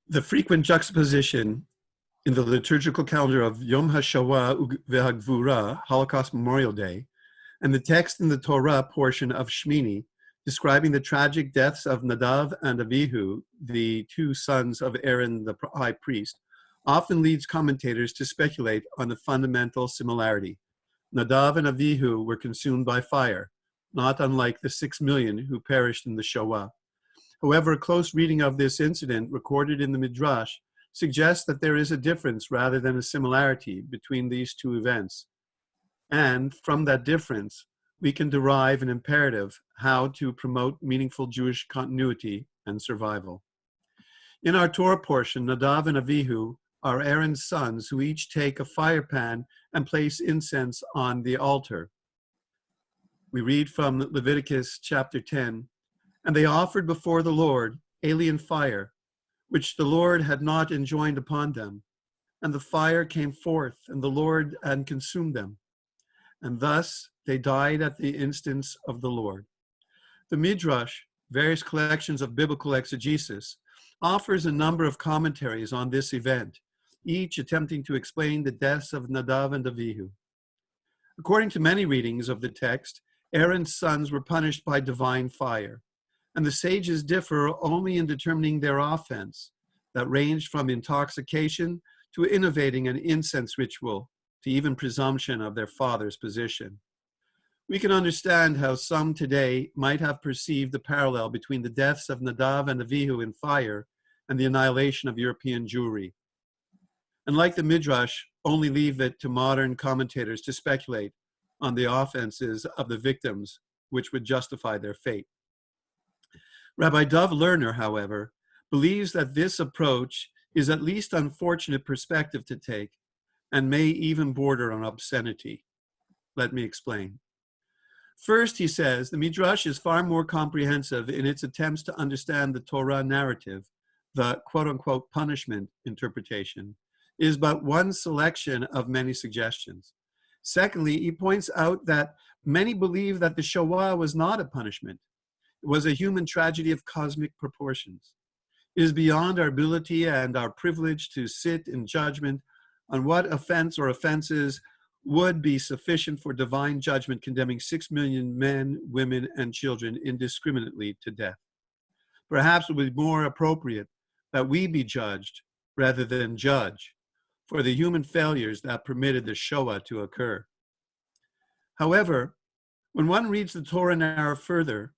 The frequent juxtaposition in the liturgical calendar of Yom HaShoah Ve'Hagvura, Holocaust Memorial Day, and the text in the Torah portion of Shmini, describing the tragic deaths of Nadav and Avihu, the two sons of Aaron the high priest, often leads commentators to speculate on the fundamental similarity. Nadav and Avihu were consumed by fire, not unlike the 6 million who perished in the Shoah. However, a close reading of this incident recorded in the Midrash suggests that there is a difference rather than a similarity between these two events. And from that difference, we can derive an imperative how to promote meaningful Jewish continuity and survival. In our Torah portion, Nadav and Avihu are Aaron's sons who each take a fire pan and place incense on the altar. We read from Leviticus chapter 10, "And they offered before the Lord alien fire, which the Lord had not enjoined upon them. And the fire came forth, and the Lord had consumed them. And thus they died at the instance of the Lord." The Midrash, various collections of biblical exegesis, offers a number of commentaries on this event, each attempting to explain the deaths of Nadav and Avihu. According to many readings of the text, Aaron's sons were punished by divine fire, and the sages differ only in determining their offense, that ranged from intoxication to innovating an incense ritual to even presumption of their father's position. We can understand how some today might have perceived the parallel between the deaths of Nadav and Avihu in fire and the annihilation of European Jewry. And like the Midrash, only leave it to modern commentators to speculate on the offenses of the victims which would justify their fate. Rabbi Dov Lerner, however, believes that this approach is at least unfortunate perspective to take and may even border on obscenity. Let me explain. First, he says, the Midrash is far more comprehensive in its attempts to understand the Torah narrative. The quote-unquote punishment interpretation is but one selection of many suggestions. Secondly, he points out that many believe that the Shoah was not a punishment. It was a human tragedy of cosmic proportions. It is beyond our ability and our privilege to sit in judgment on what offense or offenses would be sufficient for divine judgment, condemning 6 million men, women, and children indiscriminately to death. Perhaps it would be more appropriate that we be judged rather than judge for the human failures that permitted the Shoah to occur. However, when one reads the Torah narrative further,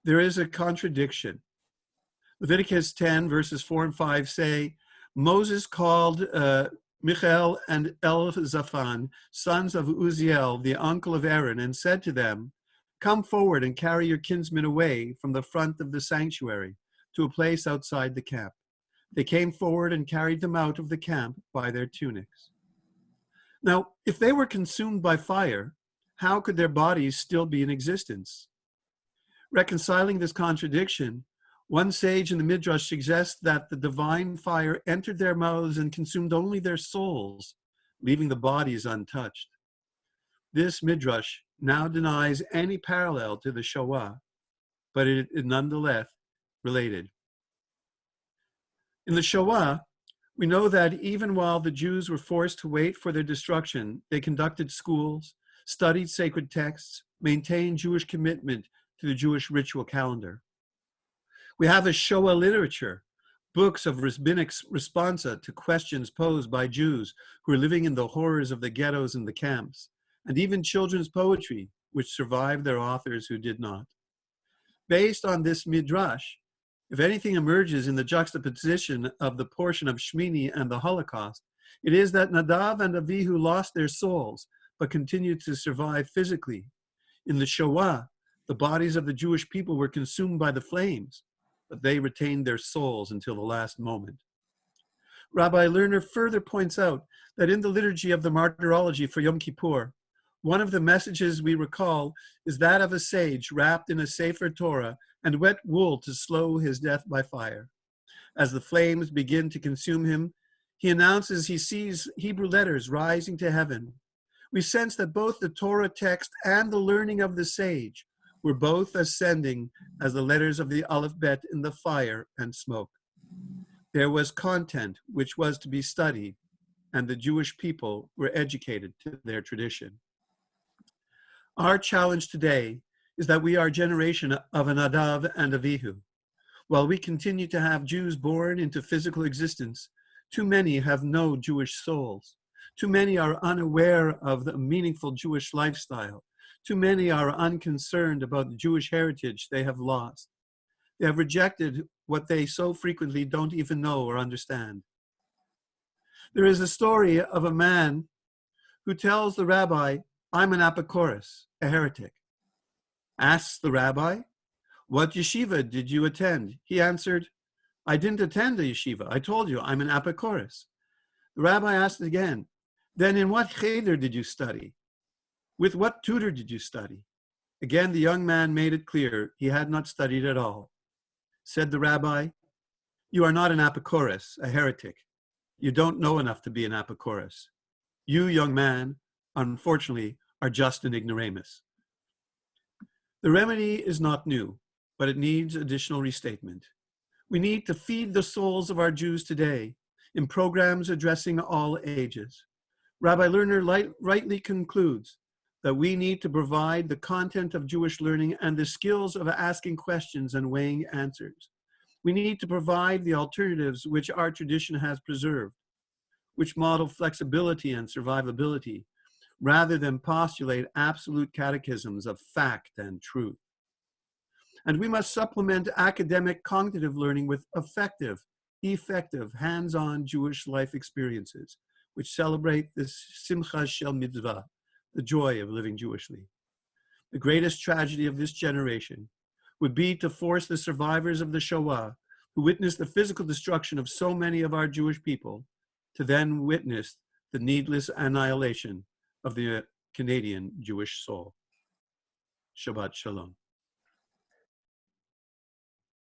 there is a contradiction. Leviticus 10 verses 4 and 5 say, Moses called Michael and Elzaphan, sons of Uziel, the uncle of Aaron, and said to them, "Come forward and carry your kinsmen away from the front of the sanctuary to a place outside the camp." They came forward and carried them out of the camp by their tunics. Now, if they were consumed by fire, how could their bodies still be in existence? Reconciling this contradiction, one sage in the Midrash suggests that the divine fire entered their mouths and consumed only their souls, leaving the bodies untouched. This Midrash now denies any parallel to the Shoah, but it is nonetheless related. In the Shoah, we know that even while the Jews were forced to wait for their destruction, they conducted schools, studied sacred texts, maintained Jewish commitment to the Jewish ritual calendar. We have a Shoah literature, books of rabbinic responsa to questions posed by Jews who were living in the horrors of the ghettos and the camps, and even children's poetry, which survived their authors who did not. Based on this Midrash, if anything emerges in the juxtaposition of the portion of Shmini and the Holocaust, it is that Nadav and Avihu lost their souls, but continued to survive physically. In the Shoah, the bodies of the Jewish people were consumed by the flames, but they retained their souls until the last moment. Rabbi Lerner further points out that in the liturgy of the martyrology for Yom Kippur, one of the messages we recall is that of a sage wrapped in a Sefer Torah and wet wool to slow his death by fire. As the flames begin to consume him, he announces he sees Hebrew letters rising to heaven. We sense that both the Torah text and the learning of the sage were both ascending as the letters of the Aleph Bet in the fire and smoke. There was content which was to be studied, and the Jewish people were educated to their tradition. Our challenge today is that we are a generation of an Nadav and Avihu. While we continue to have Jews born into physical existence, too many have no Jewish souls. Too many are unaware of the meaningful Jewish lifestyle. Too many are unconcerned about the Jewish heritage they have lost. They have rejected what they so frequently don't even know or understand. There is a story of a man who tells the rabbi, "I'm an Apicorus, a heretic." Asks the rabbi, "What yeshiva did you attend?" He answered, "I didn't attend a yeshiva. I told you, I'm an Apicorus." The rabbi asked again, "Then in what cheder did you study? With what tutor did you study?" Again, the young man made it clear he had not studied at all. Said the rabbi, "You are not an Apicorus, a heretic. You don't know enough to be an Apicorus. You, young man, unfortunately, are just an ignoramus." The remedy is not new, but it needs additional restatement. We need to feed the souls of our Jews today in programs addressing all ages. Rabbi Lerner rightly concludes that we need to provide the content of Jewish learning and the skills of asking questions and weighing answers. We need to provide the alternatives which our tradition has preserved, which model flexibility and survivability, rather than postulate absolute catechisms of fact and truth. And we must supplement academic cognitive learning with effective, hands-on Jewish life experiences, which celebrate this simcha shel mitzvah, the joy of living Jewishly. The greatest tragedy of this generation would be to force the survivors of the Shoah, who witnessed the physical destruction of so many of our Jewish people, to then witness the needless annihilation of the Canadian Jewish soul. Shabbat Shalom.